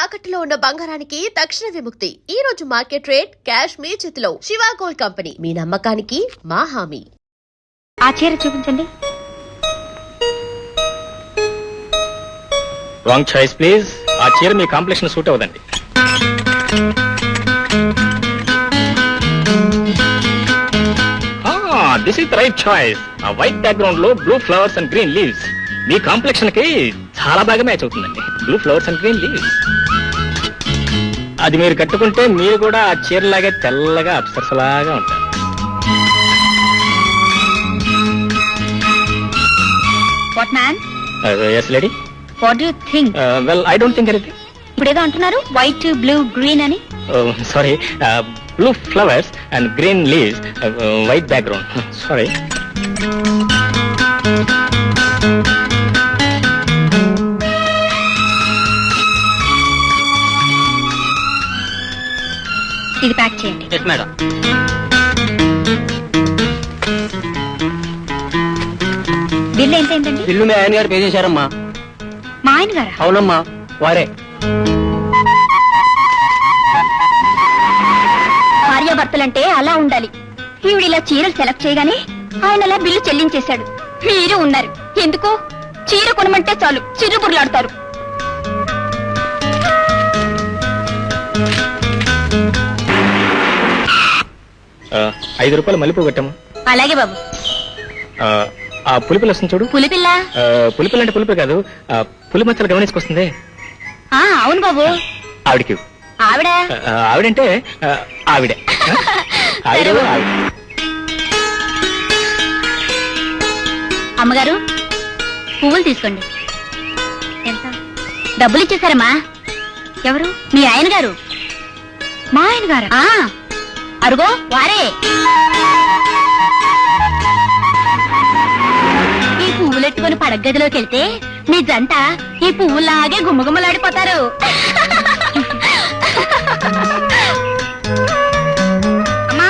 తాకట్టులో ఉన్న బంగారానికి తక్షణ విముక్తి. ఈ రోజు మార్కెట్ రేట్ క్యాష్ మీ చేతిలో. శివ గోల్డ్ కంపెనీ, మీ నమ్మకానికి మా హామీ. ఆ చీర చూపించండి. Wrong choice please. ఆ చీర మీ కాంప్లెక్షన్ సూట్ అవ్వదండి. This is right choice. ఆ వైట్ బ్యాక్గ్రౌండ్ లో blue flowers and green leaves me complexion కి చాలా బాగా మ్యాచ్ అవుతుందండి. Blue flowers and green leaves అది మీరు కట్టుకుంటే మీరు కూడా ఆ చీరలాగే తెల్లగా అప్సరసలాగా ఉంటారు. What man? Yes lady. What do you think? Well I don't think anything. ఇప్పుడు ఏదో అంటున్నారు, వైట్ బ్లూ గ్రీన్ అని. Sorry, blue flowers and green leaves, white background. Sorry. ఇది ప్యాక్ చేయండి. Yes madam. బిల్లు ఎంతైందండి? బిల్లు మీ ఆయన గారు పే చేశారమ్మా. మా ఆయన గారా? అవునమ్మా, వారే. భార్యాభర్తలంటే అలా ఉండాలి. ఈవిడ ఇలా చీరలు సెలెక్ట్ చేయగానే ఆయన అలా బిల్లు చెల్లించేశాడు. మీరు ఉన్నారు ఎందుకు? చీర కొనమంటే చాలు చిరుబుర్లాడతారు. ₹5 మల్లెపూ కొట్టాము. అలాగే బాబు. ఆ పులిపిల్ల వస్తుంది చూడు. పులిపిల్ల? పులిపిల్ల అంటే పులిపి కాదు, పులి మచ్చలు గమనించుకొస్తుంది. అవును బాబు. ఆవిడకి. ఆవిడ? ఆవిడంటే ఆవిడే. ఆవిడ. అమ్మగారు, పువ్వులు తీసుకోండి. ఎంత? డబ్బులు ఇచ్చేసారమ్మా. ఎవరు? మీ ఆయన గారు. మా ఆయన గారు? అరుగో వారే. ఈ పువ్వులెట్టుకుని పడగదిలోకి వెళ్తే మీ జంట ఈ పువ్వులాగే గుమ్మగుమ్మలాడిపోతారు. అమ్మా,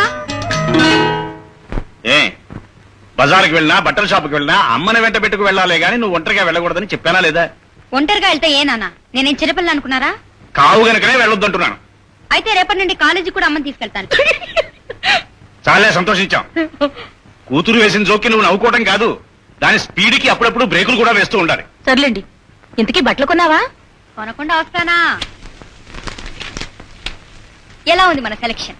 బజార్కి వెళ్ళినా బట్టల షాప్కి వెళ్ళినా అమ్మని వెంట పెట్టుకు వెళ్ళాలే గాని నువ్వు ఒంటరిగా వెళ్ళకూడదని చెప్పానా లేదా? ఒంటరిగా వెళ్తే ఏనా? నేనేం చిరపిల్ల అనుకున్నారా? కావు గనుకనే వెళ్ళొద్దంటున్నాను. అయితే రేపటి నుండి కాలేజీ కూడా అమ్మని తీసుకెళ్తాను. చాలా సంతోషించాం. కూతురు వేసిన జోక్కి నువ్వు నవ్వుకోవడం కాదు, దాని స్పీడ్కి అప్పుడప్పుడు బ్రేకులు కూడా వేస్తూ ఉండాలి. సర్లేండి. ఇంతకీ బట్టలు కొన్నావా? కొనకుండా వస్తానా? ఎలా ఉంది మన సెలక్షన్?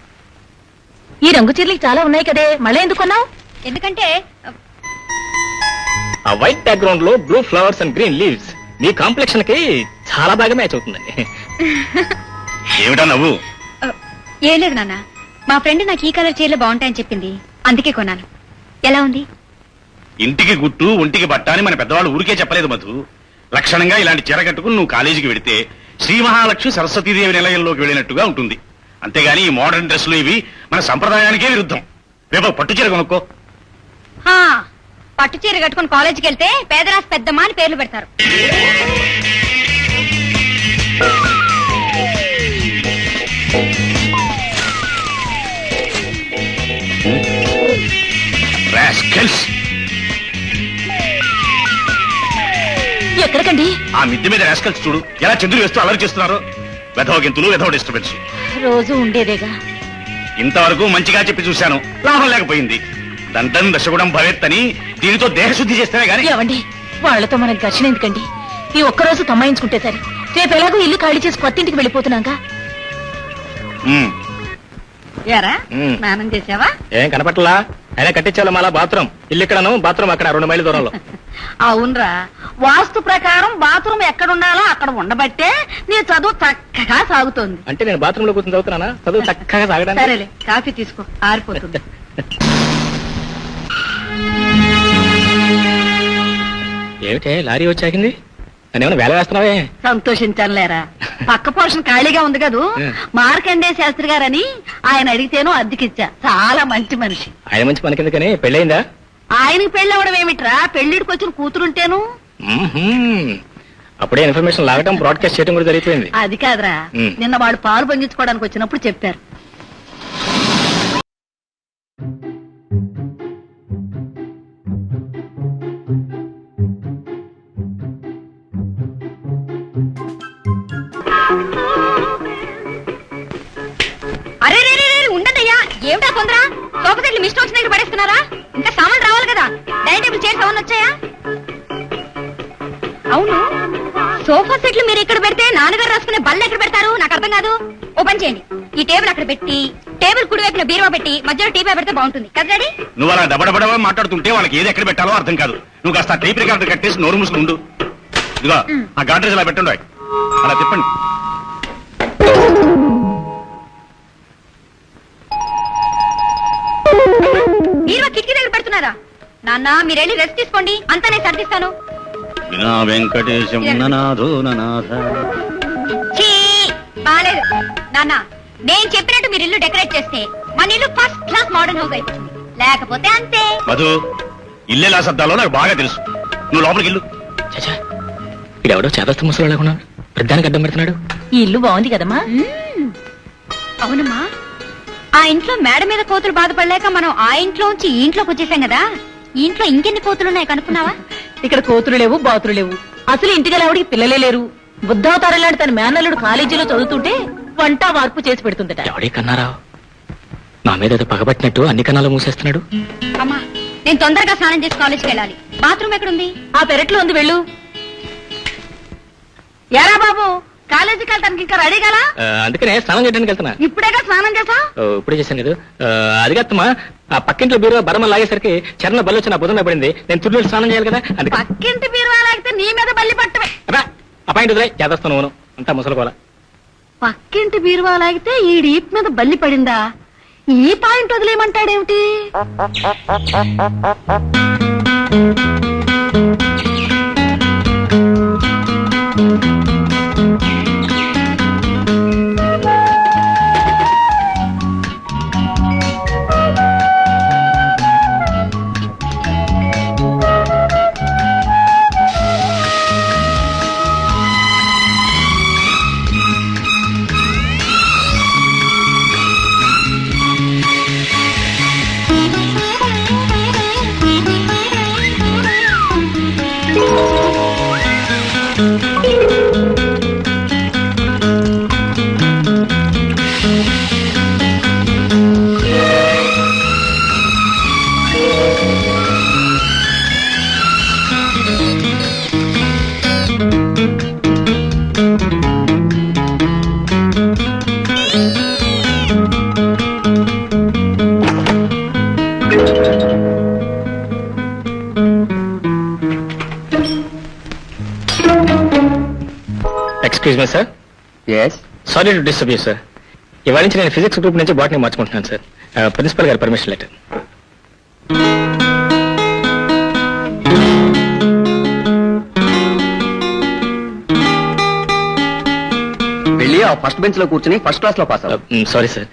ఈ రంగు చీరలు చాలా ఉన్నాయి కదే, మళ్ళీ ఎందుకు కొన్నావు? ఎందుకంటే ఆ వైట్ బ్యాక్గ్రౌండ్ లో blue flowers and green leaves me complexion కి చాలా బాగా మ్యాచ్ అవుతుందండి. ఏమిటా నవ్వు? ఏం లేదు నాన్న, మా ఫ్రెండ్ నాకు ఈ కలర్ చీరలు బాగుంటాయని చెప్పింది, అందుకే కొన్నాను. ఎలా ఉంది? ఇంటికి గుట్టు ఒంటికి బట్ట అని మన పెద్దవాళ్ళు ఊరికే చెప్పలేదు మధు. లక్షణంగా ఇలాంటి చీర కట్టుకుని నువ్వు కాలేజీకి వెడితే శ్రీ మహాలక్ష్మి సరస్వతీదేవి నిలయంలోకి వెళ్ళినట్టుగా ఉంటుంది. అంతేగాని ఈ మోడర్న్ డ్రెస్సులు ఇవి మన సంప్రదాయానికే విరుద్ధం. రేపు పట్టు చీర కొనుక్కో. పట్టు చీర కట్టుకుని కాలేజీకి వెళ్తే పేదరాశి పెద్దమ్మ అని పేర్లు పెడతారు. ఎక్కడికండి? ఆ మిద్దె మీద రాస్కల్స్ చూడు ఎలా చంద్రులు వేస్తూ అలరి చేస్తున్నారు. వెధవ గింతులు, వెధవ డిస్టర్బెన్స్. రోజు ఉండేదేగా. ఇంతవరకు మంచిగా చెప్పి చూశాను, లాభం లేకపోయింది. దండం దశగుణం భవేత్తని దీనితో దేహశుద్ధి చేస్తేనే గానీ. ఏవండి, వాళ్లతో మనకు ఘర్షణ ఎందుకండి? ఈ ఒక్కరోజు తమ్మాయించుకుంటే సరే. రేపు ఎలాగో ఇల్లు ఖాళీ చేసి కొత్తింటికి వెళ్ళిపోతున్నాగా. స్నానం చేసావా? ఏం కనపట్లా? అయినా కట్టించాలి మళ్ళా బాత్రూమ్. ఇల్లు ఇక్కడను, బాత్రూమ్ అక్కడ 2 మైళ్ళ దూరంలో. అవునరా, వాస్తు ప్రకారం బాత్రూమ్ ఎక్కడ ఉండాలో అక్కడ ఉండబట్టే నీ చదువు చక్కగా సాగుతోంది. అంటే నేను బాత్రూమ్ లో కూర్చొని చదువుతున్నానా? చదువు చక్కగా సాగడానికి. సరేలే, కాఫీ తీసుకో, ఆరిపోతుంది. ఏమిటే లారీ వచ్చాకింది? నన్నేమన్నా వేల వేస్తున్నావే? సంతోషించానులేరా, పక్క పోర్షన్ ఖాళీగా ఉంది కదూ. మార్కండే శాస్త్రి గారని ఆయన అడిగితేనో అద్దెకిచ్చా. చాలా మంచి మనిషి. ఆయన మంచి మనకెందుకని? పెళ్ళయిందా? ఆయనకి పెళ్లి అవడం ఏమిట్రా, పెళ్లిడికి వచ్చిన కూతురుంటేను. అప్పుడే ఇన్ఫర్మేషన్ లాగటం, బ్రాడ్కాస్ట్ చేయడం కూడా జరిగిపోయింది. అది కాదురా, నిన్న వాడు పాలు పొంగించుకోవడానికి వచ్చినప్పుడు చెప్పారు. తొందర? సోఫా సెట్లు మిస్టర్ వచ్చిన దగ్గర పడేస్తున్నారా? ఇంకా సామాన్లు రావాలి కదా. డైనింగ్ టేబుల్ చైర్స్ ఏమన్నా వచ్చాయా? అవును, సోఫా సెట్లు మీరు ఇక్కడ పెడితే నాన్నగారు రాసుకునే బల్ల ఎక్కడ పెడతారు? నాకు అర్థం కాదు. ఓ పని చేయండి, ఈ టేబుల్ అక్కడ పెట్టి టేబుల్ కుడి వైపున బీరువా పెట్టి మధ్యలో టీ పెడితే బాగుంటుంది కదా డాడీ? నువ్వు అలా డబడబడవ మాట్లాడుతుంటే వాళ్ళకి ఏది ఎక్కడ పెట్టాలో అర్థం కాదు. నువ్వు కాస్త టైప్ రికార్డు కట్టేసి నోరు మూసుకుని ఉండు. ఇదిగో ఆ గాడ్రేజ్ అలా పెట్టండి, అలా తిప్పండి. బీరువా కిటికీ దగ్గర పెడుతున్నారా? నాన్న మీరు వెళ్ళి రెస్ట్ తీసుకోండి, అంతా నేను సర్దిస్తాను. వినా వెంకటేశం ననాథో ననాథ. ఛీ, బాలేదు నాన్న. నేను చెప్పినట్టు మీరు ఇల్లు డెకరేట్ చేస్తే మన ఇల్లు ఫస్ట్ క్లాస్ మోడర్న్ హౌస్ అయిపోతుంది. లేకపోతే అంతే. మధు, ఇల్లెలా శబ్దాలో నాకు బాగా తెలుసు. నువ్వు లోపలికి ఇల్లు. చచ్చా, ఇడెవడో చేదస్త ముసలు లేకుండా వృద్ధానికి అడ్డం పెడుతున్నాడు. ఈ ఇల్లు బాగుంది కదమ్మా. అవునమ్మా, ఆ ఇంట్లో మేడ మీద కోతులు బాధపడలేక మనం ఆ ఇంట్లోంచి ఈ ఇంట్లోకి వచ్చేసాం కదా. ఈ ఇంట్లో ఇంకెన్ని కోతులున్నాయి కనుక్కున్నావా? ఇక్కడ కోతులు లేవు, బాతులు లేవు. అసలు ఇంటికి ఆవిడికి పిల్లలే లేరు. బుద్ధావతారం లాంటి తన మేనల్లుడు కాలేజీలో చదువుతుంటే వంట వార్పు చేసి పెడుతుందట. ఎవడే కన్నారావు నా మీద ఏదో పగబట్టినట్టు అన్ని కన్నాలు మూసేస్తున్నాడు. అమ్మా, నేను తొందరగా స్నానం చేసి కాలేజీకి వెళ్ళాలి. బాత్రూమ్ ఎక్కడుంది? ఆ పెరట్లో ఉంది, వెళ్ళు. ఎరా బాబు, కాలేజీకి వెళ్తానికి ఇంకా రెడీ కదా? అందుకనే స్నానం చేయడానికి వెళ్తున్నా. ఇప్పుడేగా స్నానం చేసా? ఇప్పుడే చేశాను కదా. అది కాదమ్మా, ఆ పక్కింట్లో బీరువా బరమ లాగేసరికి చరణ బల్లి వచ్చి నా బుధన పడింది. నేను తుడిలో స్నానం చేయాలి కదా. అందుకే పక్కింటి బీరువా లాగితే నీ మీద బల్లి పట్టవే. అపాయింట్ వదిలే చేదస్తాను నువ్వు అంతా ముసలుకోవాలా. పక్కింటి బీరువా లాగితే ఈ డీప్ మీద బల్లి పడిందా? ఈ పాయింట్ వదిలేయమంటాడేమిటి? Excuse me sir. Sorry to disturb you sir. ఇవాళ నుంచి నేను ఫిజిక్స్ గ్రూప్ నుంచి బాటనీ మార్చుకుంటున్నాను సార్. ప్రిన్సిపల్ గారి పర్మిషన్ లెటర్. వెళ్ళి ఆ ఫస్ట్ బెంచ్ లో కూర్చుని ఫస్ట్ క్లాస్ లో పాస్ సారీ సార్,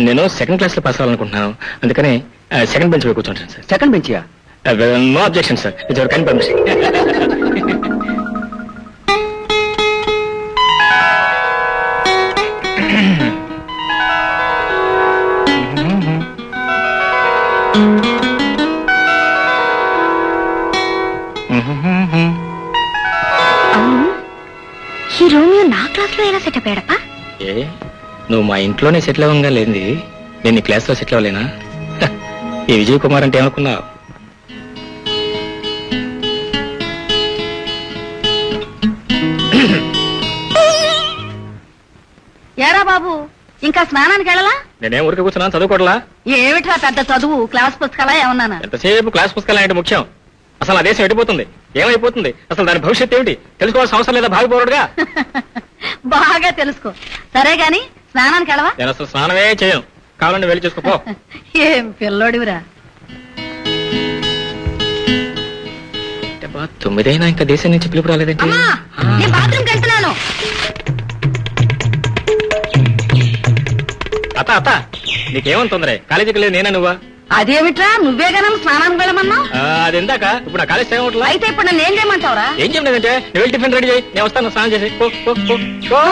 నేను సెకండ్ క్లాస్ లో పాస్ అవ్వాలనుకుంటున్నాను. అందుకని సెకండ్ బెంచ్ లో కూర్చుంటాను సార్. సెకండ్ బెంచియా? No objection sir, it's your kind permission. ఈ రోమియో నా క్లాస్ లో ఎలా సెటప్ అయ్యాడప్పా? ఏ, నువ్వు మా ఇంట్లోనే సెటిల్ అవ్వగా లేనిది నేను నీ క్లాస్ లో సెటిల్ అవ్వలేనా? ఈ విజయ్ కుమార్ అంటే ఏమనుకున్నావు? ఏరా బాబు, ఇంకా స్నానానికి వెళ్ళలా? నేనేం ఊరికి కూర్చున్నాను, చదువుకోవట్లా? ఏమిట్రా పెద్ద చదువు, క్లాస్ పుస్తకాలా ఏమన్నానా? ఎంతసేపు క్లాస్ పుస్తకాలు అంటే ముఖ్యం. అసలు ఆ దేశం ఎడిపోతుంది, ఏమైపోతుంది, అసలు దాని భవిష్యత్తు ఏమిటి తెలుసుకోవాల్సిన అవసరం లేదా? భావి పౌరుడుగా బాగా తెలుసుకో. సరే గాని స్నానానికి వెళ్ళవా? నేను అసలు స్నానమే చేయను, కావాలంటే వెళ్ళి చేసుకోపో. ఏం పిల్లోడివిరా. 9 అయినా ఇంకా దేశం నుంచి పిలుపు రాలేదంటే. అమ్మా, నేను బాత్రూమ్కి వెళ్తున్నాను. అత్త నీకేమని తొందరే? కాలేజీకి లేదు నేనే నువ్వా? అదేమిట్రా, నువ్వే గనం స్నానానికి వెళ్ళమన్నావు? అది ఎందాక ఇప్పుడు నా కాలేజ్ టైం అవట్లా. అయితే ఇప్పుడు నన్ను ఏం చేయమంటావురా? ఏం చేయలేదంటే నువ్వు వెళ్ళి టిఫిన్ రెడీ చేయి, నేను వస్తాను స్నానం చేసి. పో, పో, పో, పో.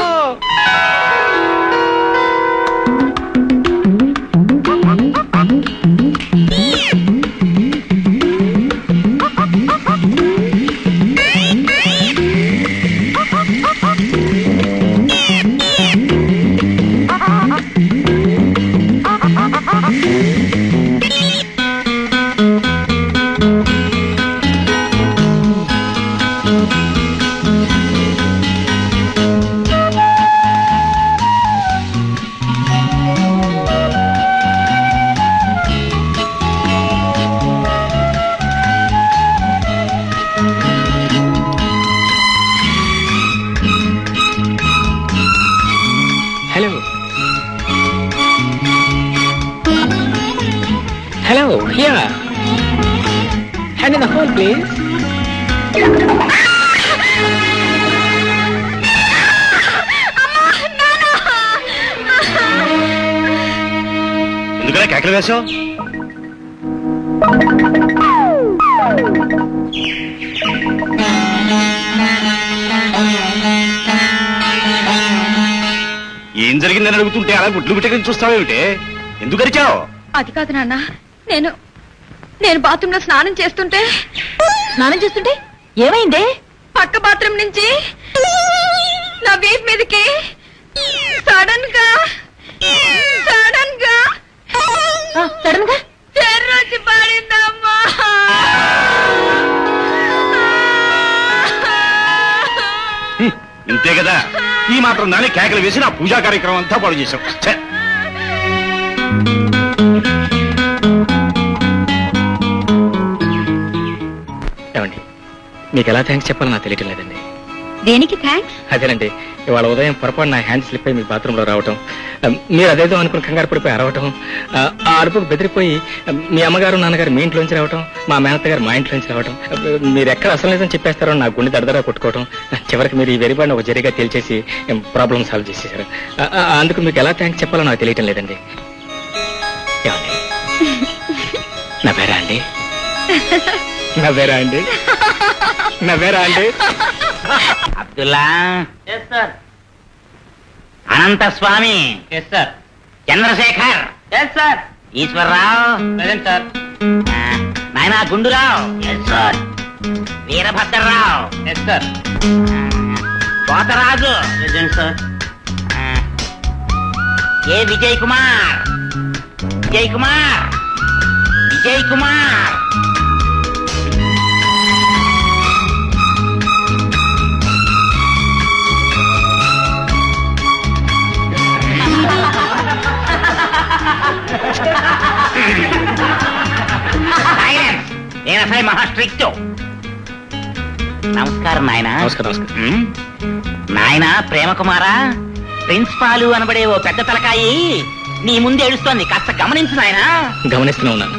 Hello hello here hand in the whole please. ఎందుకలా కేకలు వేశావు? ఏం జరిగిందని అడుగుతుంటే అలా గుడ్లు బిట్టకని చూస్తావేమిటే? ఎందుకు అరిచావు? అది కాదు నాన్న, నేను బాత్రూమ్ లో స్నానం చేస్తుంటే ఏమైంది? పక్క బాత్రూమ్ నుంచి నా వీప్ మీదకి సడన్ గా చెర్రు వచ్చి పడిందమ్మా. ఇంతే కదా, ఈ మాత్రం దాన్ని కేకలు వేసి నా పూజా కార్యక్రమం అంతా పాడు చేశాం. ఛే! ఏమండి, మీకు ఎలా థ్యాంక్స్ చెప్పాలో నాకు తెలియటం లేదండి. దేనికి థ్యాంక్స్? అదేనండి, ఇవాళ ఉదయం పొరపాటు నా హ్యాండ్ స్లిప్ అయి మీ బాత్రూంలో రావటం, మీరు అదేదో అనుకుని కంగారు పడిపోయి అరవటం, ఆ అరుపుకు బెదిరిపోయి మీ అమ్మగారు నాన్నగారు మీ ఇంట్లోంచి రావటం, మా మేనత్త గారు మా ఇంట్లోంచి రావటం, మీరు ఎక్కడ అసలు లేదని చెప్పేస్తారో నా గుండె దడదడా కొట్టుకోవటం, చివరికి మీరు ఈ వెరిబాడిని ఒక జరిగా తేల్చేసి ప్రాబ్లం సాల్వ్ చేసేసారు. అందుకు మీకు ఎలా థ్యాంక్స్ చెప్పాలో నాకు తెలియటం లేదండి. ఏమండి, నవ్వేరా అండి? నవ్వేరా అండి? నవ్వేరా అండి? అబ్దుల్లా, అనంత స్వామి, చంద్రశేఖర్, ఈశ్వరరావు, నాయనా గుండురావు, వీరభద్రరావు, పోతరాజు, ఏ విజయ్ కుమార్, విజయ్ కుమార్, విజయ్ కుమార్, నేను అసలు మహా స్ట్రిక్ట్. నమస్కారం నాయన. నమస్కారం. నాయన ప్రేమ కుమారా, ప్రిన్సిపాలు అనబడే ఓ పెద్ద తలకాయి నీ ముందు ఏడుస్తోంది, కాస్త గమనించు నాయన. గమనిస్తూనే ఉన్నాను.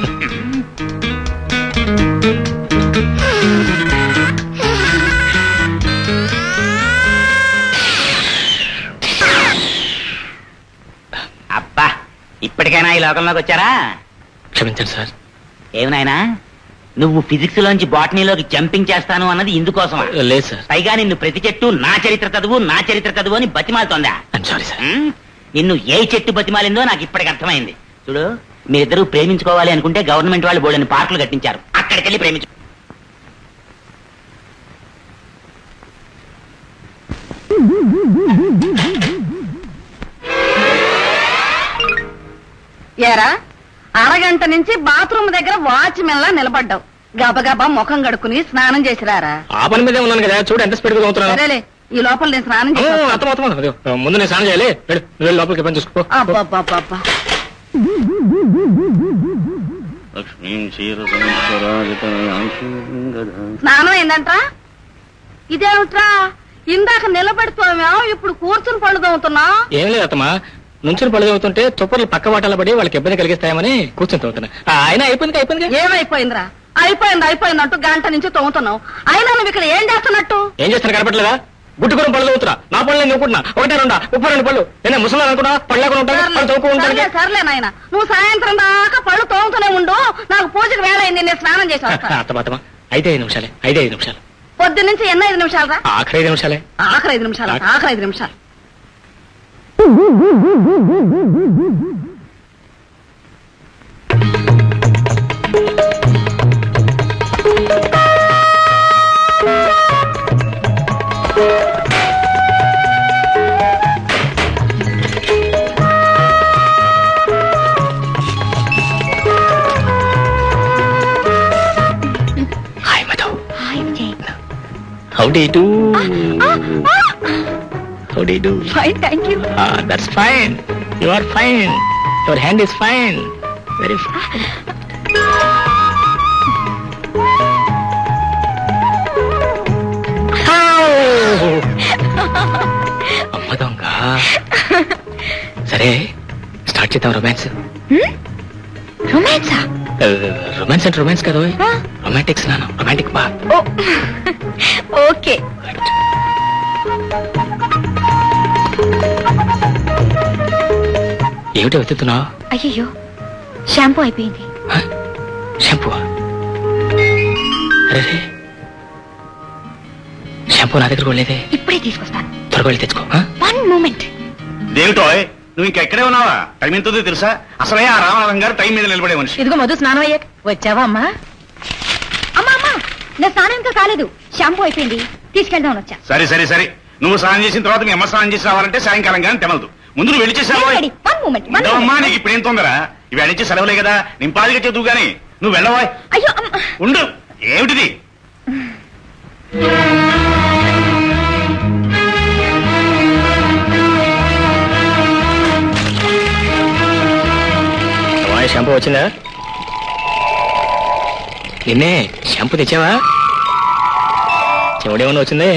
అబ్బా, ఇప్పటికైనా ఈ లోకంలోకి వచ్చారా? క్షమించండి సార్. ఏమి నాయనా, నువ్వు ఫిజిక్స్ లోంచి బాటనీలోకి జంపింగ్ చేస్తాను అన్నది ఇందుకోసమా? లేదు సార్. పైగా నిన్ను ప్రతి చెట్టు నా చరిత్ర చదువు అని బతిమాలుతోందా? Sorry sir. నిన్ను ఏ చెట్టు బతిమాలిందో నాకు ఇప్పటికి అర్థమైంది. చూడు, మీరిద్దరూ ప్రేమించుకోవాలి అనుకుంటే గవర్నమెంట్ వాళ్ళు బోర్డని పార్కులు కట్టించారు, అక్కడికి వెళ్ళి ప్రేమించు. ఏరా, అరగంట నుంచి బాత్రూమ్ దగ్గర వాచ్మెన్ లా నిలబడ్డావు. గబగబా ముఖం కడుక్కుని స్నానం చేసిరారా. ఆ పని మీదే ఉన్నాను కదా, చూడు ఎంత స్పీడ్ గా అవుతున్నాను. సరేలే, ఈ లోపల నేను స్నానం చేసి ముందు నేను స్నానం చేయాలి. వెళ్ళు లోపలికి పని చూసుకో. అబ్బా, స్నానం ఏందంట్రా? ఇదేమిట్రా, ఇందాక నిలబడిపోయాం, ఇప్పుడు కూర్చుని పళ్ళు తోముతున్నా. ఏం లేదు అత్తమ్మా, నుంచుని పళ్ళు తవ్వుతుంటే తుప్పర్లు పక్క వాటాల పడి వాళ్ళకి ఇబ్బంది కలిగిస్తాయమని కూర్చొని తవ్వుతున్నా. అయినా అయిపోయింది. ఏమైపోయిందిరా? అయిపోయింది అంటూ గంట నుంచి తోముతున్నావు. అయినా నువ్వు ఇక్కడ ఏం చేస్తున్నట్టు? ఏం చేస్తాను కనపట్లేదా? గుట్టుకుని పళ్ళు తవ్వుతున్నా. నా పళ్ళు నేను నవ్వుకుంటున్నా. 1, 2, 32 పళ్ళు. నేను ముసలి అనుకున్నా, పళ్ళు లేకుండా ఉంటాను. సర్లే నాయన, నువ్వు సాయంత్రం దాకా పళ్ళు తోముతూనే ఉండు. నాకు పూజకు వేళ అయింది, నేను స్నానం చేసి వస్తా. అత్తమా 5 నిమిషాలే. పొద్దు నుంచి ఎన్ని 5 నిమిషాలు రా? ఆఖరి 5 నిమిషాలే. ఆఖరి 5 నిమిషాలు. Hi Madhu. Hi Vijay. How do you do? How do you do? Fine, thank you. That's fine. You are fine. Your hand is fine. Very fine. అమ్మ దొంగ. సరే స్టార్ట్ చేద్దాం రొమాన్స్. రొమాన్సా? రొమాన్స్ అంటే రొమాన్స్ కదా, రొమాంటిక్స్ నాను, రొమాంటిక్ బా. ఓకే. ఏమిటి వెతుకుతున్నావు? అయ్యో, షాంపూ అయిపోయింది. షాంపూ? అరే షాంపూ నా దగ్గర కూడా లేదే. ఇప్పుడే తీసుకొస్తాను. త్వరగా వెళ్ళి తెచ్చుకో. 1 moment. దేవిటో నువ్వు ఇంకా ఎక్కడే ఉన్నావా? టైం ఎంతో తెలుసా? అసలే ఆ రామనాథం గారు టైం మీద నిలబడే మనిషి. ఇదిగో మధు, స్నానం అయ్యాక వచ్చావా అమ్మా? అమ్మా అమ్మా, నా స్నానం ఇంకా కాలేదు. షాంపూ అయిపోయింది, తీసుకెళ్దాం వచ్చా. సరే సరే సరే, నువ్వు స్నానం చేసిన తర్వాత మీ అమ్మ స్నానం చేసి రావాలంటే సాయంకాలం కానీ తెమలదు. ముందు నువ్వు వెళ్ళి చేసావా? 1 moment. అమ్మా, నీకు ఇప్పుడు ఏం తొందర? ఇవి అడిచి సెలవులే కదా, నింపాదిగా చదువు గాని నువ్వు వెళ్ళవా? అయ్యో ఉండు. ఏమిటిది? షాంపూ వచ్చిందా? నిన్నే షాంపూ తెచ్చావా? చెవుడేమన్నా వచ్చిందే?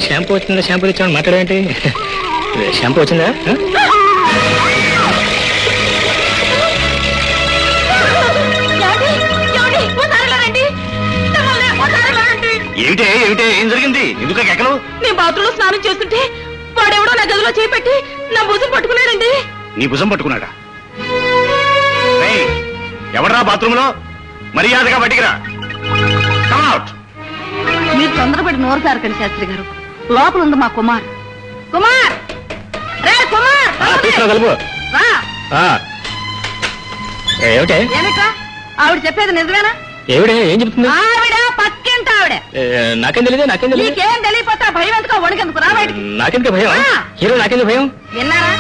షాంపూ వచ్చిందా, షాంపూ తెచ్చామని మాట్లాడేంటి? షాంపూ వచ్చిందా? ఏమిటే ఏమిటే ఏం జరిగింది? ఎందుకు ఎక్కలు? నేను బాత్రూంలో స్నానం చేస్తుంటే వాడెవడో నా గదిలో చేపెట్టి నా భుజం పట్టుకున్నాడండి. నీ భుజం పట్టుకున్నాడా? ఎవడరా బాత్రూమ్ లో? మర్యాదగా బయటికి రా. Come out. మీరు తొందరపడి నోరు సారకండి శాస్త్రి గారు. లోపల ఉంది మా కుమార్. కుమార్ రే కుమార్, తీసుకురా కలుపు. రా. ఏమిటే? ఏమిట్రా? ఆవిడ చెప్పేది నిజమేనా? ఏమిడే ఏం చెప్తుంది? ఆవిడ పక్కింట ఆవిడ. నాకేం తెలియదు, నాకేం తెలియదు. నీకేం తెలియపోతే భయం ఎందుకో, వణికెందుకు? రా బయటికి. నాకెందుకు భయం? హీరో నాకెందుకు భయం? విన్నారా?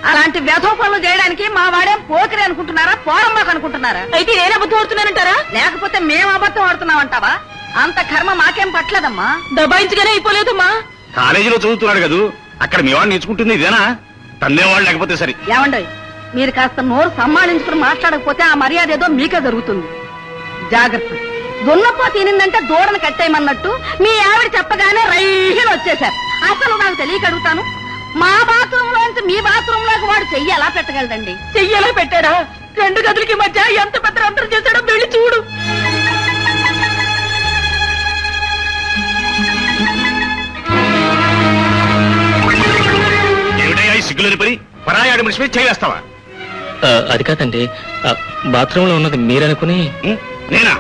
అలాంటి వ్యధో పనులు చేయడానికి మా వాడేం పోకిరి అనుకుంటున్నారా, పోరమ్మాకు అనుకుంటున్నారా? అయితే నేను అబద్ధం ఆడుతున్నానంటారా? లేకపోతే మేము అబద్ధం ఆడుతున్నామంటావా? అంత కర్మ మాకేం పట్టలేదమ్మా. దబాయించగానే అయిపోలేదమ్మా. కాలేజీలో చదువుతున్నాడు కదా, అక్కడ మీ వాడు నేర్చుకుంటుంది ఇదేనా? తన్నేవాళ్ళు లేకపోతే సరే. ఏమండోయ్, మీరు కాస్త నోరు సంభాళించుకుని మాట్లాడకపోతే ఆ మర్యాద ఏదో మీకే జరుగుతుంది. జాగ్రత్త. దున్నపో తినిందంటే దూడను కట్టేయమన్నట్టు మీ ఆవిడ చెప్పగానే రైలు వచ్చేశారు. అసలు నాకు తెలియక అడుగుతాను, మా బాత్రూమ్ లోంచి మీ బాత్రూమ్ లోకి వాడు చెయ్యి ఎలా పెట్టగలదండి? చెయ్యి ఎలా పెట్టాడా? 2 గదులకి మధ్య ఎంత పెద్ద అంతరం చేశాడో వెళ్ళి చూడు. ఏమిటయ్యా ఈ సిగ్గులేని పని? పరాయాడి మనిషి మీద చేయేస్తావా? అది కాదండి, బాత్రూమ్ లో ఉన్నది మీరనుకుని. నేనా?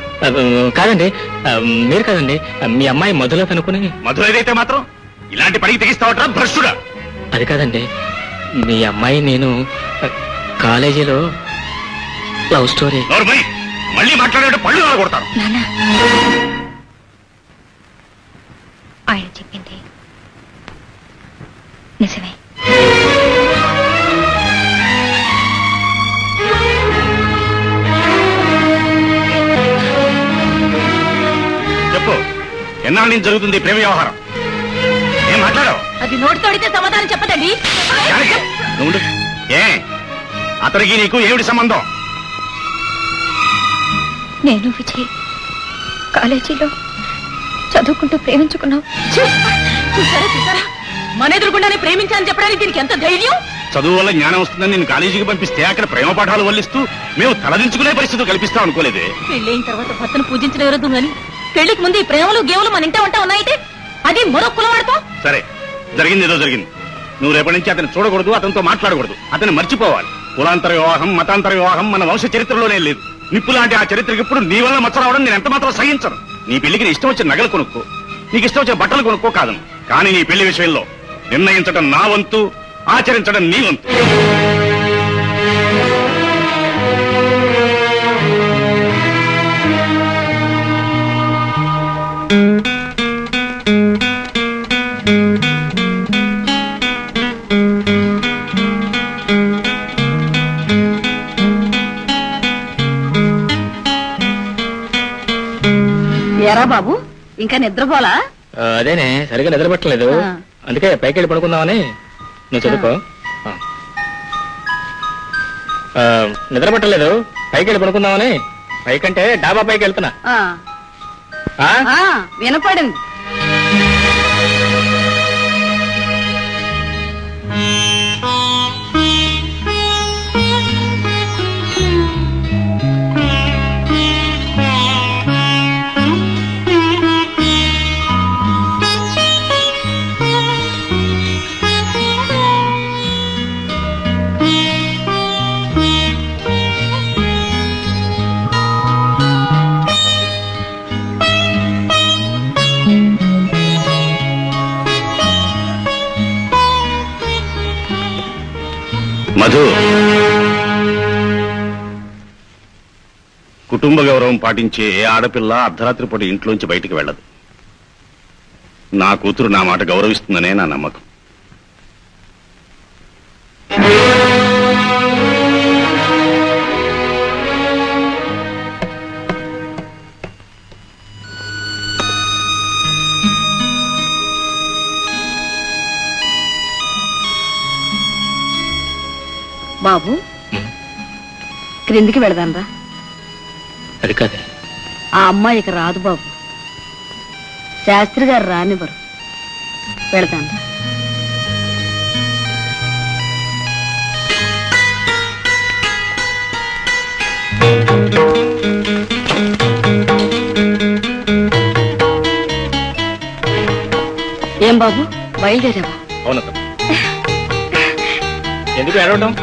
కాదండి, మీరు కాదండి, మీ అమ్మాయి మధులో అనుకుని. మధుర ఏదైతే మాత్రం ఇలాంటి పనికి తెగిస్తావట్రా భ్రష్టుడా? అది కాదండి, మీ అమ్మాయి నేను కాలేజీలో లవ్ స్టోరీ. నోర్మై, మళ్ళీ మాట్లాడే పళ్ళు కొడతాను. ఆయన చెప్పింది నిజమే. చెప్పు, ఎన్నాళ్ళ నుంచి జరుగుతుంది ప్రేమ వ్యవహారం? ఏం మాట్లాడావు? అది నోటితో అడిగితే సమాధానం చెప్పదండి. నువ్వు ఏ, అతనికి నీకు ఏమిటి సంబంధం? నేను విజయ్ కాలేజీలో చదువుకుంటూ ప్రేమించుకున్నావు. చూసారా చూసారా, మన ఎదురుకుండానే ప్రేమించాలని చెప్పడానికి దీనికి ఎంత ధైర్యం? చదువు వల్ల జ్ఞానం వస్తుందని నేను కాలేజీకి పంపిస్తే అక్కడ ప్రేమ పాఠాలు వల్లిస్తూ మేము తలదించుకునే పరిస్థితి కల్పిస్తాం అనుకోలేదే. పెళ్ళైన తర్వాత భర్తను పూజించడం ఎవరదు గాని పెళ్లికి ముందు ఈ ప్రేమలు గేవులు మన ఇంట ఉంటా ఉన్నాయితే అది మరో కులవాడతాం. సరే, జరిగింది ఏదో జరిగింది. నువ్వు రేపటి నుంచి అతను చూడకూడదు, అతనితో మాట్లాడకూడదు, అతను మర్చిపోవాలి. కులాంతర వివాహం, మతాంతర వివాహం మన వంశ చరిత్రలోనే లేదు. నిప్పు లాంటి ఆ చరిత్రకి ఇప్పుడు నీ వల్ల మచ్చ రావడం నేను ఎంత మాత్రం సహించను. నీ పెళ్లికి నీ ఇష్టం వచ్చిన నగలు కొనుక్కో, నీకు ఇష్టం వచ్చిన బట్టలు కొనుక్కో కాదు. కానీ నీ పెళ్లి విషయంలో నిర్ణయించడం నా వంతు, ఆచరించడం నీ వంతు. ఎరా బాబు, ఇంకా నిద్రపోలా? అదేనే సరిగా నిద్రపట్టలేదు, అందుకే పైకి వెళ్ళి పడుకుందామని. నువ్వు చదువుకో. నిద్రపట్టలేదు, పైకి వెళ్ళి పడుకుందామని. పైకంటే డాబా పైకి వెళ్తున్నా. వినపడింది. మధు, కుటుంబ గౌరవం పాటించే ఏ ఆడపిల్ల అర్ధరాత్రి పూట ఇంట్లోంచి బయటికి వెళ్ళదు. నా కూతురు నా మాట గౌరవిస్తుందనే నా నమ్మకం. బాబు, క్రిందికి వెళదాంరా. అది కాదే. ఆ అమ్మాయికి రాదు బాబు. శాస్త్రి గారు రానివ్వరు. వెళదాంరా. ఏం బాబు, బయలుదేరావా? అవును. ఎందుకు ఏడవటం?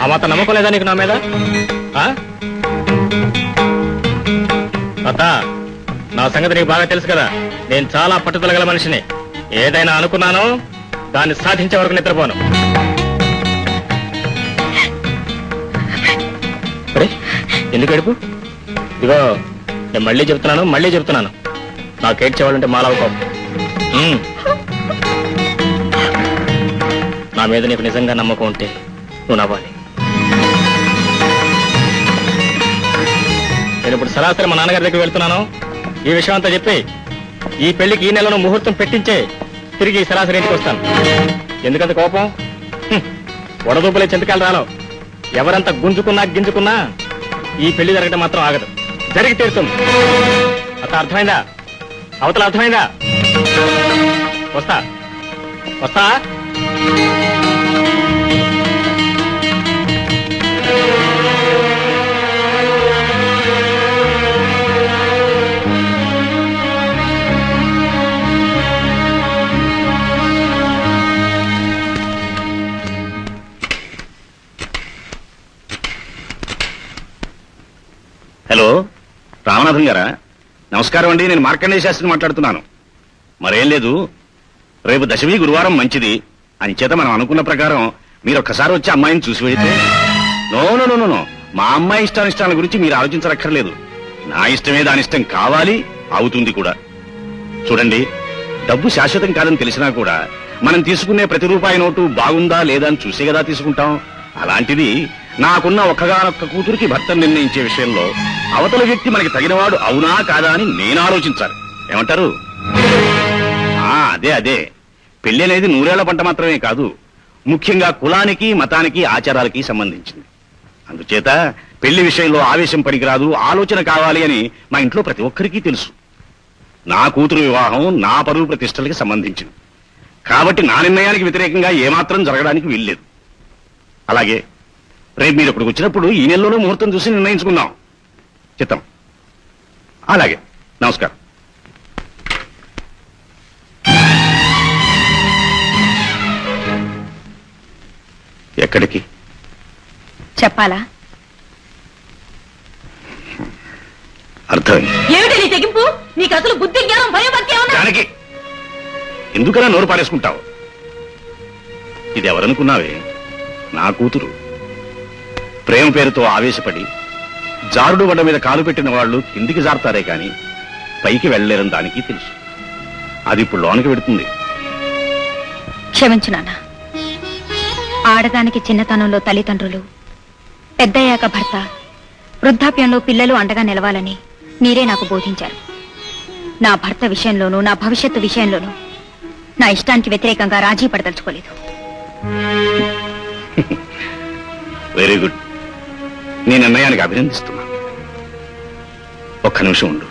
ఆ మాత్రం నమ్మకం లేదా నీకు నా మీద? అత్త, నా సంగతి నీకు బాగా తెలుసు కదా. నేను చాలా పట్టుదల గల మనిషిని. ఏదైనా అనుకున్నానో దాన్ని సాధించే వరకు నిద్రపోను. ఎందుకు ఏడుపు? ఇదిగో, నేను మళ్ళీ చెప్తున్నాను. నాకు ఏడ్చేవాళ్ళంటే మాలవకం. నా మీద నీకు నిజంగా నమ్మకం ఉంటే నువ్వు నవ్వాలి. నేను ఇప్పుడు సరాసరి మా నాన్నగారి దగ్గర వెళ్తున్నాను. ఈ విషయం అంతా చెప్పి ఈ పెళ్లికి ఈ నెలలో ముహూర్తం పెట్టించే తిరిగి సరాసరి ఇంటికి వస్తాను. ఎందుకంత కోపం? వడదూపులే చింతకాయలు రాలో. ఎవరంతా గింజుకున్నా ఈ పెళ్లి జరగడం మాత్రం ఆగదు. జరిగి తీరుతుంది. అత అర్థమైందా? అవతల అర్థమైందా? వస్తా. హలో, రామనాథం గారా? నమస్కారం అండి. నేను మార్కండేయ శాస్త్రిని మాట్లాడుతున్నాను. మరేం లేదు, రేపు దశమి గురువారం మంచిది అంచేత మనం అనుకున్న ప్రకారం మీరు ఒక్కసారి వచ్చి అమ్మాయిని చూసి వెళితే. నో, మా అమ్మాయి ఇష్టానిష్టాల గురించి మీరు ఆలోచించరక్కర్లేదు. నా ఇష్టమే దాని ఇష్టం కావాలి, అవుతుంది కూడా. చూడండి, డబ్బు శాశ్వతం కాదని తెలిసినా కూడా మనం తీసుకునే ప్రతి రూపాయి నోటు బాగుందా లేదా అని చూసే కదా తీసుకుంటాం. అలాంటిది నాకున్న ఒక్కగానొక్క కూతురికి భర్త నిర్ణయించే విషయంలో అవతల వ్యక్తి మనకి తగినవాడు అవునా కాదా అని నేను ఆలోచించాలి. ఏమంటారు? అదే పెళ్లి అనేది 100 ఏళ్ల పంట మాత్రమే కాదు, ముఖ్యంగా కులానికి, మతానికి, ఆచారాలకి సంబంధించింది. అందుచేత పెళ్లి విషయంలో ఆవేశం పనికిరాదు, ఆలోచన కావాలి అని మా ఇంట్లో ప్రతి ఒక్కరికి తెలుసు. నా కూతురు వివాహం నా పరువు ప్రతిష్టలకి సంబంధించింది కాబట్టి నా నిర్ణయానికి వ్యతిరేకంగా ఏమాత్రం జరగడానికి వీల్లేదు. అలాగే రేపు మీరు ఇక్కడికి వచ్చినప్పుడు ఈ నెలలోనే ముహూర్తం చూసి నిర్ణయించుకుందాం. చిత్తం. అలాగే, నమస్కారం. ఎక్కడికి? చెప్పాలా? అర్థమైంది. ఏమిటి నీ తెగింపు? నీకు అసలు బుద్ధి, జ్ఞానం, భయం దానికి ఎందుకలా నోరు పారేసుకుంటావు? ఇది ఎవరనుకున్నావే? నా కూతురు. ప్రేమ పేరుతో ఆవేశపడి జారుడు బండ మీద కాలు పెట్టిన వాళ్ళు కిందికి జారుతారే కాని పైకి వెళ్ళలేరని దానికి తెలుసు. అది ఇప్పుడు లోనికి పెడుతుంది. క్షమించు నాన్న. ఆడదానికి చిన్నతనంలో తల్లిదండ్రులు, పెద్దయ్యాక భర్త, వృద్ధాప్యంలో పిల్లలు అండగా నిలవాలని మీరే నాకు బోధించారు. నా భర్త విషయంలోనూ నా భవిష్యత్తు విషయంలోనూ నా ఇష్టానికి వ్యతిరేకంగా రాజీ పడదలుచుకోలేదు. Very good. నీ నిర్ణయానికి అభినందిస్తున్నా. ఒక్క నిమిషం ఉండు.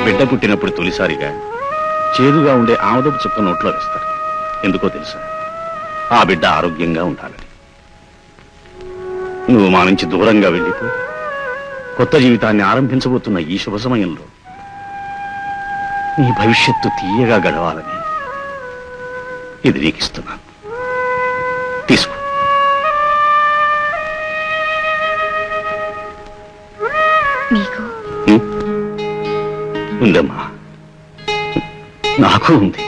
బిడ్డ పుట్టినప్పుడు తొలిసారిగా చేదుగా ఉండే ఆమదపు చుక్క నోట్లో వేస్తారు. ఎందుకో తెలుసా? ఆ బిడ్డ ఆరోగ్యంగా ఉండాలని. నువ్వు మా నుంచి దూరంగా వెళ్ళిపో కొత్త జీవితాన్ని ఆరంభించబోతున్న ఈ శుభ సమయంలో నీ భవిష్యత్తు తీయగా గడవాలని ఇది నీకు ఇస్తున్నాను, తీసుకో. మీకు ఉందమ్మా, నాకు ఉంది.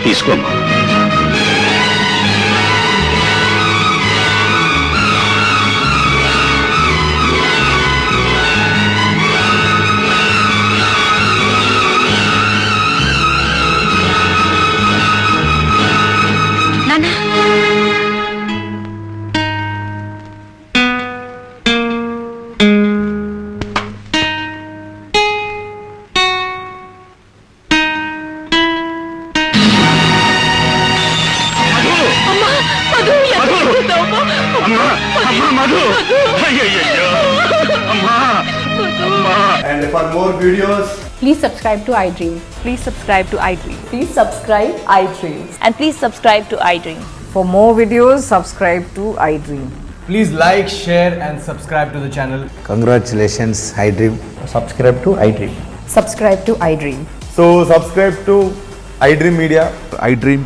తీసుకోమ్మా. నాన్న అమ్మా, అమ్మా, మధు! అయ్యయ్యయ్యో! అమ్మా! అమ్మా! And for more videos, Please subscribe to iDream. Please subscribe to iDream. Please subscribe iDream. And please subscribe to iDream. For more videos, subscribe to iDream. please like, share, and subscribe to the channel. Congratulations, iDream. Subscribe to iDream. Subscribe to iDream. So subscribe to iDream Media. iDream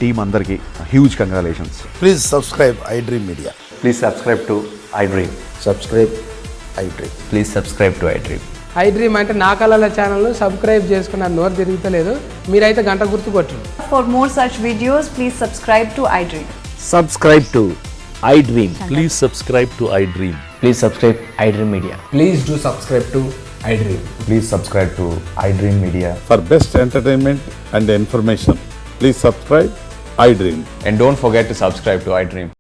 team అందరికి huge congratulations. Please subscribe iDream Media. Please subscribe to iDream. Subscribe iDream. Please subscribe to iDream. iDream అంటే నా కళల ఛానల్ను subscribe చేసుకున్న నోరు తిరుగుతలేదు, మీరైతే గంట గుర్తు కొట్టండి. For more such videos, please subscribe to iDream. Subscribe to iDream. Please subscribe to iDream. Please subscribe iDream media. Please do subscribe to iDream. Please subscribe to iDream Media. For best entertainment and information, please subscribe iDream. And don't forget to subscribe to iDream.